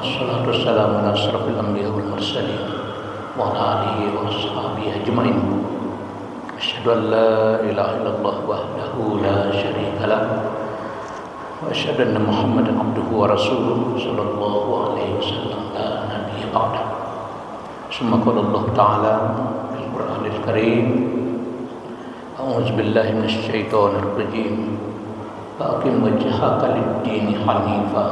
والصلاة والسلام على أشرف الأنبياء والمرسلين وعلى آله وأصحابه أجمعين. أشهد أن لا إله إلا الله وحده لا شريك له وأشهد أن محمدا عبده ورسوله صلى الله عليه وسلم لا نبي بعده. ثم قال الله تعالى في القرآن الكريم: أعوذ بالله من الشيطان الرجيم فأقم وجهك للدين حنيفا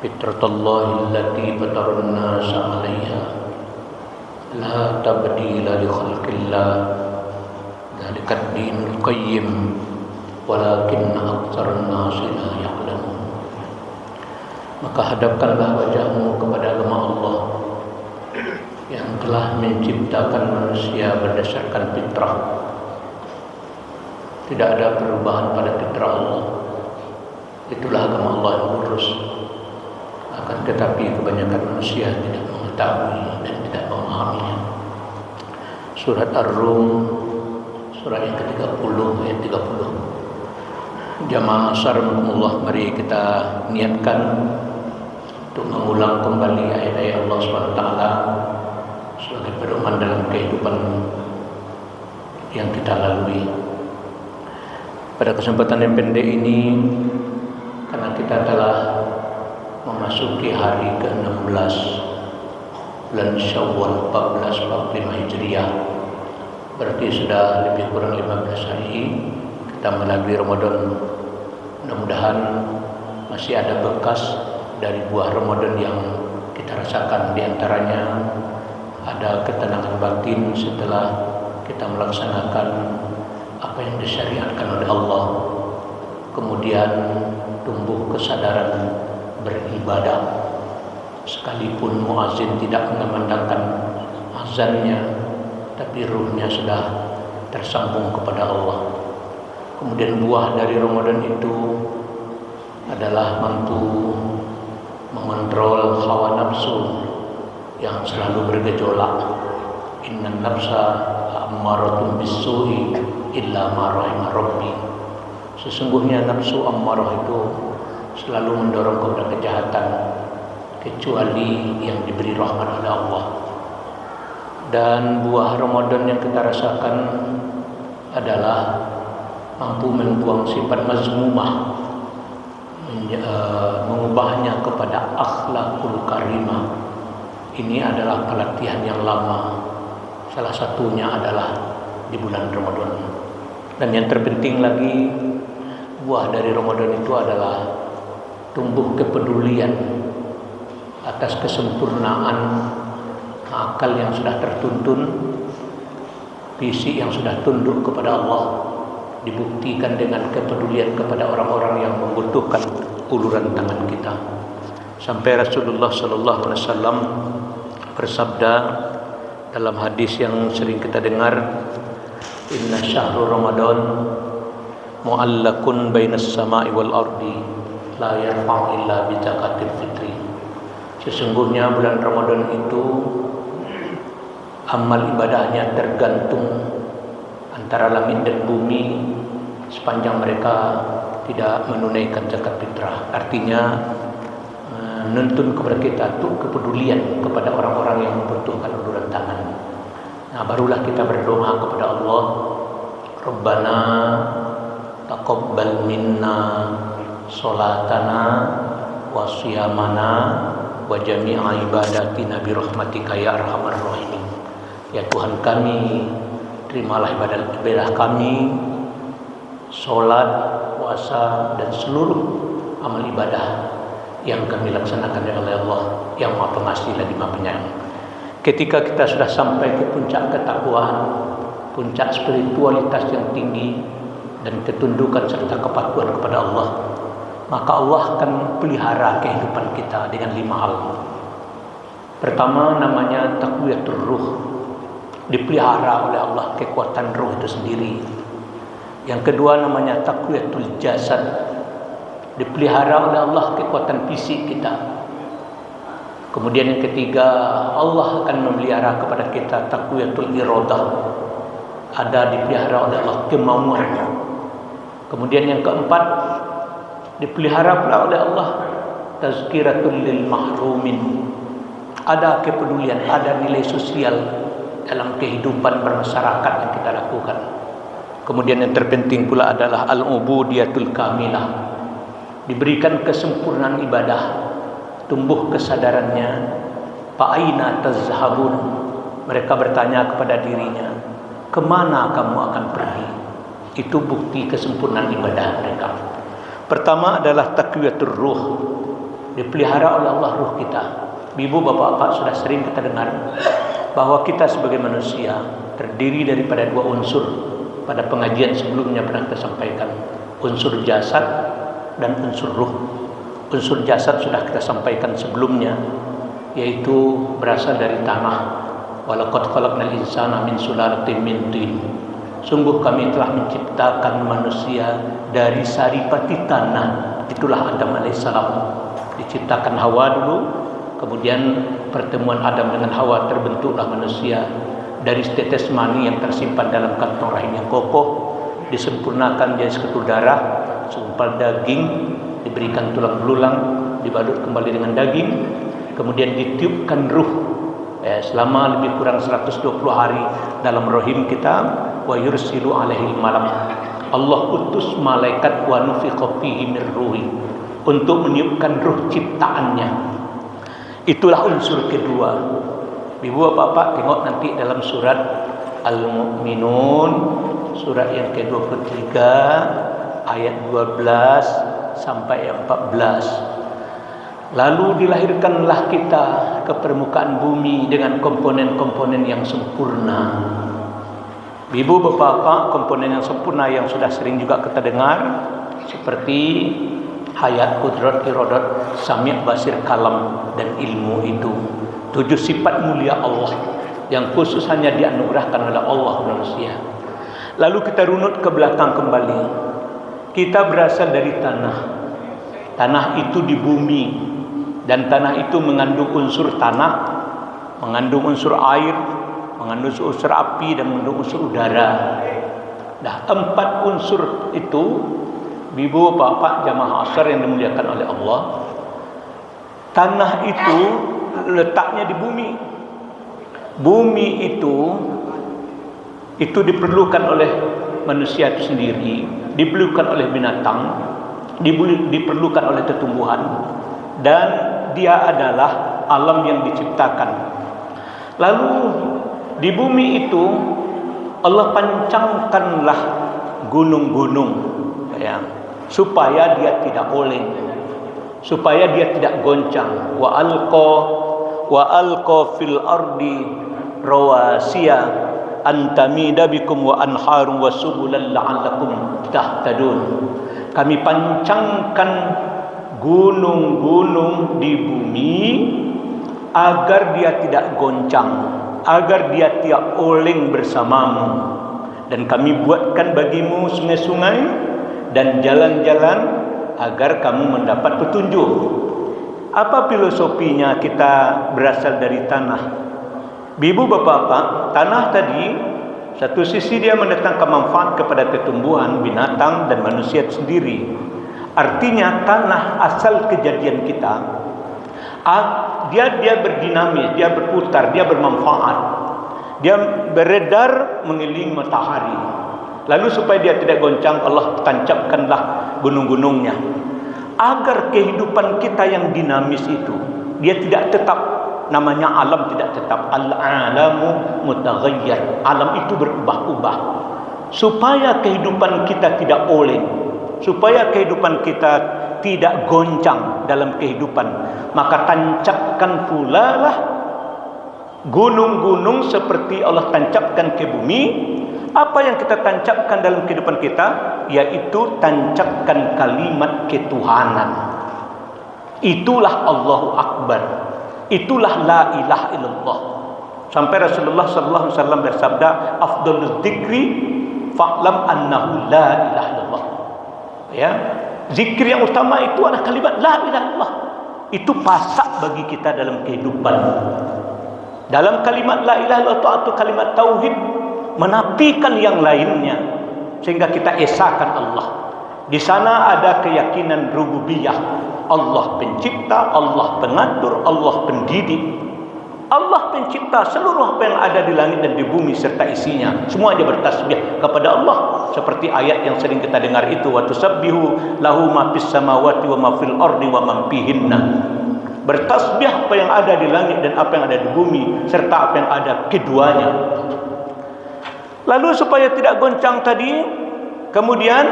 فطرة الله التي فطر الناس عليها لا تبديل لخلق الله ذلك الدين القيم ولكن أكثر الناس لا يعلمون. Maka hadapkanlah wajahmu kepada agama Allah yang telah menciptakan manusia berdasarkan fitrah. Tidak ada perubahan pada fitrah Allah. Itulah agama Allah yang lurus. Akan tetapi kebanyakan manusia tidak mengetahui dan tidak memahaminya. Surat Ar-Rum, surat yang ke-30 ayat 30. Jamaah Assalamualaikum, mari kita niatkan untuk mengulang kembali ayat-ayat Allah SWT sebagai pedoman dalam kehidupan yang kita lalui. Pada kesempatan yang pendek ini, karena kita telah memasuki hari ke-16 bulan Syawal 1445 Hijriah, berarti sudah lebih kurang 15 hari kita melalui Ramadan. Mudah-mudahan masih ada bekas dari buah Ramadan yang kita rasakan. Di antaranya ada ketenangan batin setelah kita melaksanakan apa yang disyariatkan oleh Allah. Kemudian tumbuh kesadaran beribadah, sekalipun muazin tidak mengumandangkan azannya, tapi ruhnya sudah tersambung kepada Allah. Kemudian buah dari Ramadan itu adalah mampu mengontrol hawa nafsu yang selalu bergejolak. Innan nafsa ammaratun bis-su'i illa ma rahima rabbi. Sesungguhnya nafsu ammarah itu selalu mendorong kepada kejahatan kecuali yang diberi rahmat oleh Allah. Dan buah Ramadan yang kita rasakan adalah mampu membuang sifat mazmumah, mengubahnya kepada akhlakul karimah. Ini adalah pelatihan yang lama. Salah satunya adalah di bulan Ramadan. Dan yang terpenting lagi, buah dari Ramadan itu adalah tumbuh kepedulian atas kesempurnaan akal yang sudah tertuntun, fisik yang sudah tunduk kepada Allah, dibuktikan dengan kepedulian kepada orang-orang yang membutuhkan uluran tangan kita. Sampai Rasulullah SAW bersabda dalam hadis yang sering kita dengar, inna syahrul Ramadan mu'allakun bainas sama'i wal ardi la yarfa'u illa bi zakatil fitri. Sesungguhnya bulan Ramadan itu amal ibadahnya tergantung antara langit dan bumi sepanjang mereka tidak menunaikan zakat fitrah. Artinya menuntun kepada kita untuk kepedulian kepada orang-orang yang membutuhkan uluran tangan. Nah, barulah kita berdoa kepada Allah, Rabbana taqabbal minna sholatana wa siyamana wa jami'a ibadatina bi rahmatika ya arhamar rahimin. Ya Tuhan kami, terimalah ibadah kami, sholat, puasa, dan seluruh amal ibadah yang kami laksanakan oleh Allah yang Maha Pengasih lagi Maha Penyayang. Ketika kita sudah sampai ke puncak ketakwaan, puncak spiritualitas yang tinggi dan ketundukan serta kepatuhan kepada Allah, maka Allah akan pelihara kehidupan kita dengan 5 hal. Pertama namanya taqwiyatur ruh. Dipelihara oleh Allah kekuatan ruh itu sendiri. Yang kedua namanya taqwiyatul jasad. Dipelihara oleh Allah kekuatan fisik kita. Kemudian yang ketiga, Allah akan memelihara kepada kita taqwiyatul iradah. Ada dipelihara oleh Allah kemauan. Kemudian yang keempat, dipelihara pula oleh Allah tazkiratul lil mahrumin. Ada kepedulian, ada nilai sosial dalam kehidupan bermasyarakat yang kita lakukan. Kemudian yang terpenting pula adalah al-ubudiyatul kamilah. Diberikan kesempurnaan ibadah, tumbuh kesadarannya. Fa'aina tazhabun. Mereka bertanya kepada dirinya, kemana kamu akan pergi? Itu bukti kesempurnaan ibadah mereka. Pertama adalah taqwiyatur ruh. Dipelihara oleh Allah ruh kita. Ibu, bapak-bapak, sudah sering kita dengar bahwa kita sebagai manusia terdiri daripada dua unsur. Pada pengajian sebelumnya pernah kita sampaikan, unsur jasad dan unsur ruh. Unsur jasad sudah kita sampaikan sebelumnya, yaitu berasal dari tanah. Walaqad khalaqnal insana min sulalatin min tin. Sungguh kami telah menciptakan manusia dari saripati tanah. Itulah Adam alaihissalam. Diciptakan Hawa dulu, kemudian pertemuan Adam dengan Hawa terbentuklah manusia dari setetes mani yang tersimpan dalam kantong rahim yang kokoh, disempurnakan jadi seketul darah, segumpal daging, diberikan tulang belulang, dibalut kembali dengan daging, kemudian ditiupkan ruh selama lebih kurang 120 hari dalam rahim kita. Wa yursilu alaihi malak. Allah utus malaikat wa nufikha fihi min ruhi untuk meniupkan ruh ciptaannya. Itulah unsur kedua. Ibu bapak tengok nanti dalam surat Al-Mu'minun, surat yang ke-23 ayat 12 sampai 14. Lalu dilahirkanlah kita ke permukaan bumi dengan komponen-komponen yang sempurna. Ibu bapak, komponen yang sempurna yang sudah sering juga kita dengar, seperti hayat, kudrat, iradat, sami', basir, kalam, dan ilmu itu. 7 sifat mulia Allah yang khusus hanya dianugerahkan oleh Allah manusia. Lalu kita runut ke belakang kembali. Kita berasal dari tanah. Tanah itu di bumi, dan tanah itu mengandung unsur tanah, mengandung unsur air, mengandung unsur api, dan mengandung unsur udara. Nah, 4 unsur itu, ibu bapak jamaah asar yang dimuliakan oleh Allah, tanah itu letaknya di bumi. Bumi itu diperlukan oleh manusia itu sendiri, diperlukan oleh binatang, diperlukan oleh tumbuhan, dan dia adalah alam yang diciptakan. Lalu di bumi itu Allah pancangkanlah gunung-gunung, ya, supaya dia tidak oleng, supaya dia tidak goncang. Wa alqa fil ardi rawasiya antamida bikum wa anharum wa subulan la'allakum tahtadun. Kami pancangkan gunung-gunung di bumi agar dia tidak goncang, agar dia tidak oleng bersamamu, dan kami buatkan bagimu sungai-sungai dan jalan-jalan agar kamu mendapat petunjuk. Apa filosofinya kita berasal dari tanah? Ibu bapak, tanah tadi satu sisi dia mendatangkan manfaat kepada tumbuhan, binatang, dan manusia sendiri. Artinya tanah asal kejadian kita, dia berdinamis, dia berputar, dia bermanfaat, dia beredar mengelilingi matahari. Lalu supaya dia tidak goncang, Allah tancapkanlah gunung-gunungnya, agar kehidupan kita yang dinamis itu dia tidak tetap. Namanya alam tidak tetap. Al-alamu mutaghayyir. Alam itu berubah-ubah. Supaya kehidupan kita tidak oleng, supaya kehidupan kita tidak goncang dalam kehidupan, maka tancapkan pula lah gunung-gunung seperti Allah tancapkan ke bumi. Apa yang kita tancapkan dalam kehidupan kita, yaitu tancapkan kalimat ketuhanan. Itulah Allahu Akbar. Itulah la ilaha illallah. Sampai Rasulullah sallallahu alaihi wasallam bersabda, afdhalul dzikri fa'lam annahu la ilaha illallah. Ya, zikir yang utama itu adalah kalimat la ilaha illallah. Itu pasak bagi kita dalam kehidupan. Dalam kalimat la ilaha illallah atau kalimat tauhid, menafikan yang lainnya, sehingga kita esakan Allah. Di sana ada keyakinan rububiyah. Allah pencipta, Allah pengatur, Allah pendidik. Allah pencipta seluruh apa yang ada di langit dan di bumi serta isinya. Semua dia bertasbih kepada Allah. Seperti ayat yang sering kita dengar itu, wa tusabbihu lahu ma fis samawati wa ma fil ardi wa man fihinna. Bertasbih apa yang ada di langit dan apa yang ada di bumi serta apa yang ada keduanya. Lalu supaya tidak goncang tadi, kemudian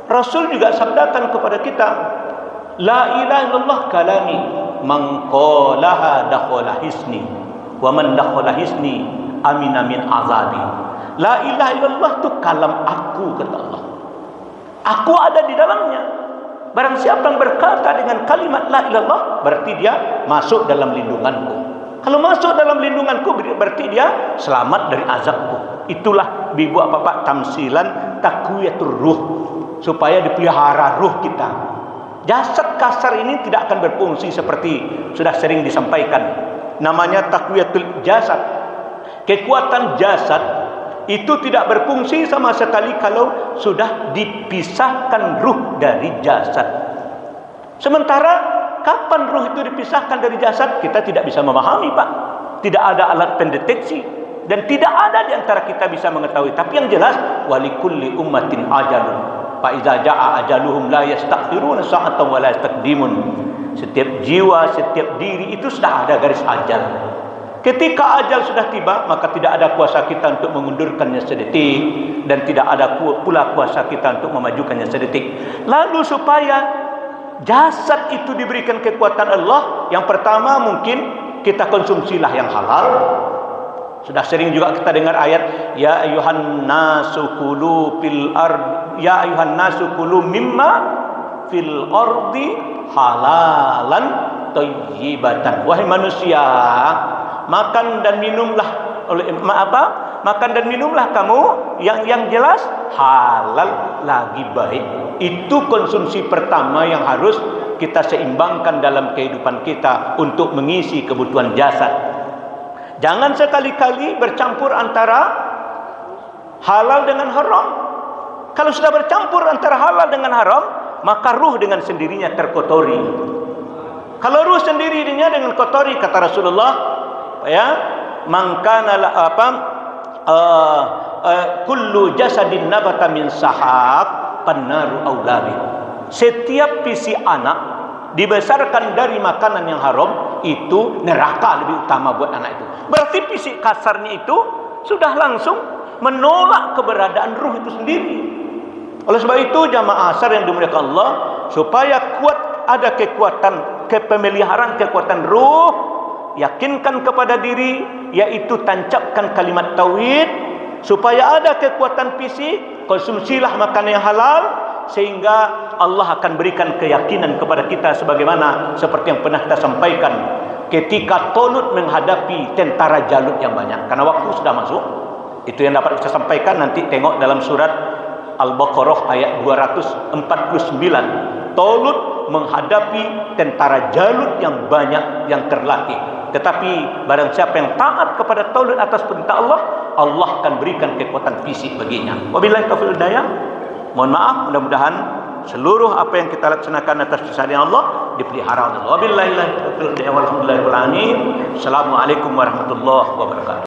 Rasul juga sabdakan kepada kita, la ilaha illallah kalami, man qalaha dakhala hisni wa man dakhala hisni amina min azabi. La ilaha illallah itu kalam aku, kata Allah. Aku ada di dalamnya. Barang siapa yang berkata dengan kalimat la ilallah, berarti dia masuk dalam lindunganku. Kalau masuk dalam lindunganku, berarti dia selamat dari azabku. Itulah bibu apa-apa tamsilan takwiyatur ruh, supaya dipelihara ruh kita. Jasad kasar ini tidak akan berfungsi seperti sudah sering disampaikan. Namanya takwiyatul jasad. Kekuatan jasad itu tidak berfungsi sama sekali kalau sudah dipisahkan ruh dari jasad. Sementara kapan ruh itu dipisahkan dari jasad, kita tidak bisa memahami, Pak. Tidak ada alat pendeteksi dan tidak ada di antara kita bisa mengetahui. Tapi yang jelas, walikulli ummatin ajalun, fa iza jaa ajaluhum la yastakhiruna sa'atan wa la yastaqdimun. Setiap jiwa, setiap diri itu sudah ada garis ajal. Ketika ajal sudah tiba, maka tidak ada kuasa kita untuk mengundurkannya sedetik, dan tidak ada pula kuasa kita untuk memajukannya sedetik. Lalu supaya jasad itu diberikan kekuatan Allah, yang pertama mungkin kita konsumsilah yang halal. Sudah sering juga kita dengar ayat, ya ayuhan nasu kulu fil ard, ya ayuhan nasu kulu mimma fil ardi halalan thayyibatan. Wahai manusia, makan dan minumlah makan dan minumlah kamu yang jelas halal lagi baik. Itu konsumsi pertama yang harus kita seimbangkan dalam kehidupan kita untuk mengisi kebutuhan jasad. Jangan sekali-kali bercampur antara halal dengan haram. Kalau sudah bercampur antara halal dengan haram, maka ruh dengan sendirinya terkotori. Kalau ruh sendirinya dengan kotori, kata Rasulullah, ya, mangkana kullu jasadin nabata min sahab pannaru aulabi. Setiap fisik anak dibesarkan dari makanan yang haram, itu neraka lebih utama buat anak itu. Berarti fisik kasarnya itu sudah langsung menolak keberadaan ruh itu sendiri. Oleh sebab itu jamaah asar yang dimuliakan Allah, supaya kuat ada kekuatan kepemeliharaan kekuatan ruh, yakinkan kepada diri, yaitu tancapkan kalimat tauhid. Supaya ada kekuatan fisik, konsumsilah makanan yang halal, sehingga Allah akan berikan keyakinan kepada kita, sebagaimana seperti yang pernah kita sampaikan ketika Talut menghadapi tentara Jalut yang banyak. Karena waktu sudah masuk, itu yang dapat kita sampaikan. Nanti tengok dalam surat Al-Baqarah ayat 249. Talut menghadapi tentara Jalut yang banyak, yang terlatih. Tetapi barang siapa yang taat kepada Talut atas perintah Allah, Allah akan berikan kekuatan fisik baginya. Wabillahi taufiq wal hidayah. Mohon maaf, mudah-mudahan seluruh apa yang kita laksanakan atas perintah Allah dipelihara oleh Allah. Wabillahi taufiq wal hidayah. Walhamdulillahil alamin. Assalamualaikum warahmatullahi wabarakatuh.